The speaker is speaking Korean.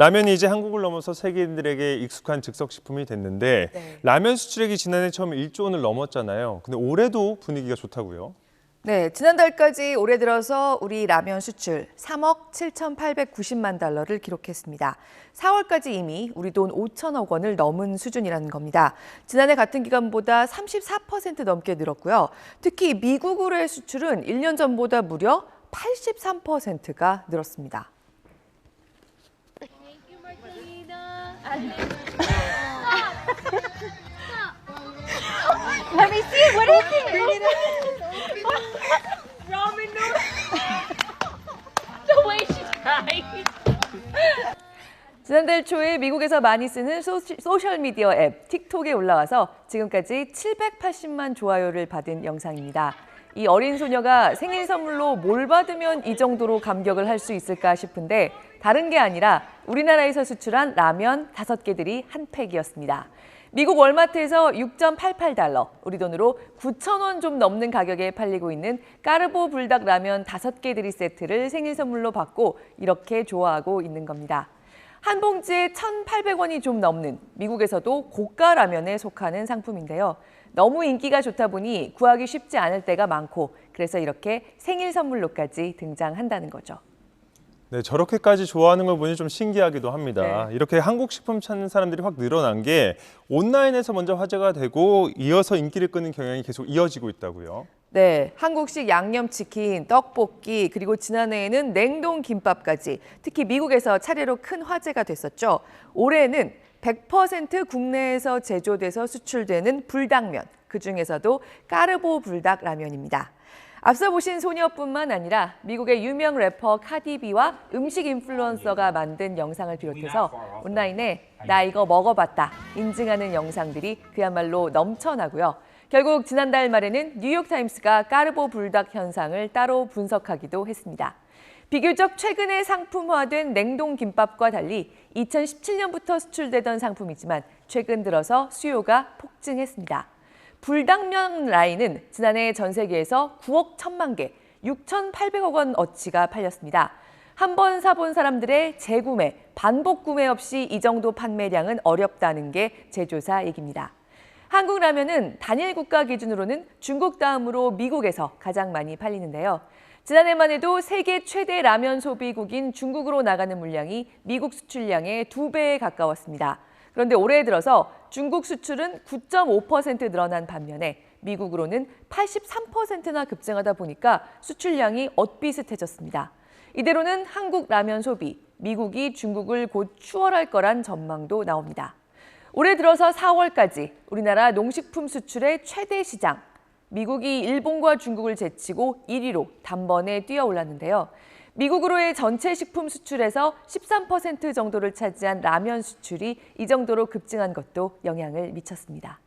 라면이 이제 한국을 넘어서 세계인들에게 익숙한 즉석식품이 됐는데 네. 라면 수출액이 지난해 처음 1조 원을 넘었잖아요. 근데 올해도 분위기가 좋다고요? 네, 지난달까지 올해 들어서 우리 라면 수출 3억 7,890만 달러를 기록했습니다. 4월까지 이미 우리 돈 5천억 원을 넘은 수준이라는 겁니다. 지난해 같은 기간보다 34% 넘게 늘었고요. 특히 미국으로의 수출은 1년 전보다 무려 83%가 늘었습니다. Let me see. What is it? Ramen noodles. The way she died. 지난달 초에 미국에서 많이 쓰는 소셜미디어 앱 틱톡에 올라와서 지금까지 780만 좋아요를 받은 영상입니다. 이 어린 소녀가 생일 선물로 뭘 받으면 이 정도로 감격을 할 수 있을까 싶은데 다른 게 아니라 우리나라에서 수출한 라면 5개들이 한 팩이었습니다. 미국 월마트에서 6.88달러, 우리 돈으로 9,000원 좀 넘는 가격에 팔리고 있는 까르보 불닭 라면 5개들이 세트를 생일 선물로 받고 이렇게 좋아하고 있는 겁니다. 한 봉지에 1,800원이 좀 넘는 미국에서도 고가 라면에 속하는 상품인데요. 너무 인기가 좋다 보니 구하기 쉽지 않을 때가 많고 그래서 이렇게 생일 선물로까지 등장한다는 거죠. 네, 저렇게까지 좋아하는 걸 보니 좀 신기하기도 합니다. 네. 이렇게 한국 식품 찾는 사람들이 확 늘어난 게 온라인에서 먼저 화제가 되고 이어서 인기를 끄는 경향이 계속 이어지고 있다고요. 네, 한국식 양념치킨, 떡볶이, 그리고 지난해에는 냉동 김밥까지 특히 미국에서 차례로 큰 화제가 됐었죠. 올해는 100% 국내에서 제조돼서 수출되는 불닭면, 그중에서도 까르보 불닭 라면입니다. 앞서 보신 소녀뿐만 아니라 미국의 유명 래퍼 카디비와 음식 인플루언서가 만든 영상을 비롯해서 온라인에 나 이거 먹어봤다 인증하는 영상들이 그야말로 넘쳐나고요. 결국 지난달 말에는 뉴욕타임스가 까르보 불닭 현상을 따로 분석하기도 했습니다. 비교적 최근에 상품화된 냉동 김밥과 달리 2017년부터 수출되던 상품이지만 최근 들어서 수요가 폭증했습니다. 불닭면 라인은 지난해 전 세계에서 9억 1천만 개, 6,800억 원 어치가 팔렸습니다. 한 번 사본 사람들의 재구매, 반복 구매 없이 이 정도 판매량은 어렵다는 게 제조사 얘기입니다. 한국 라면은 단일 국가 기준으로는 중국 다음으로 미국에서 가장 많이 팔리는데요. 지난해만 해도 세계 최대 라면 소비국인 중국으로 나가는 물량이 미국 수출량의 2배에 가까웠습니다. 그런데 올해 들어서 중국 수출은 9.5% 늘어난 반면에 미국으로는 83%나 급증하다 보니까 수출량이 엇비슷해졌습니다. 이대로는 한국 라면 소비, 미국이 중국을 곧 추월할 거란 전망도 나옵니다. 올해 들어서 4월까지 우리나라 농식품 수출의 최대 시장, 미국이 일본과 중국을 제치고 1위로 단번에 뛰어올랐는데요. 미국으로의 전체 식품 수출에서 13% 정도를 차지한 라면 수출이 이 정도로 급증한 것도 영향을 미쳤습니다.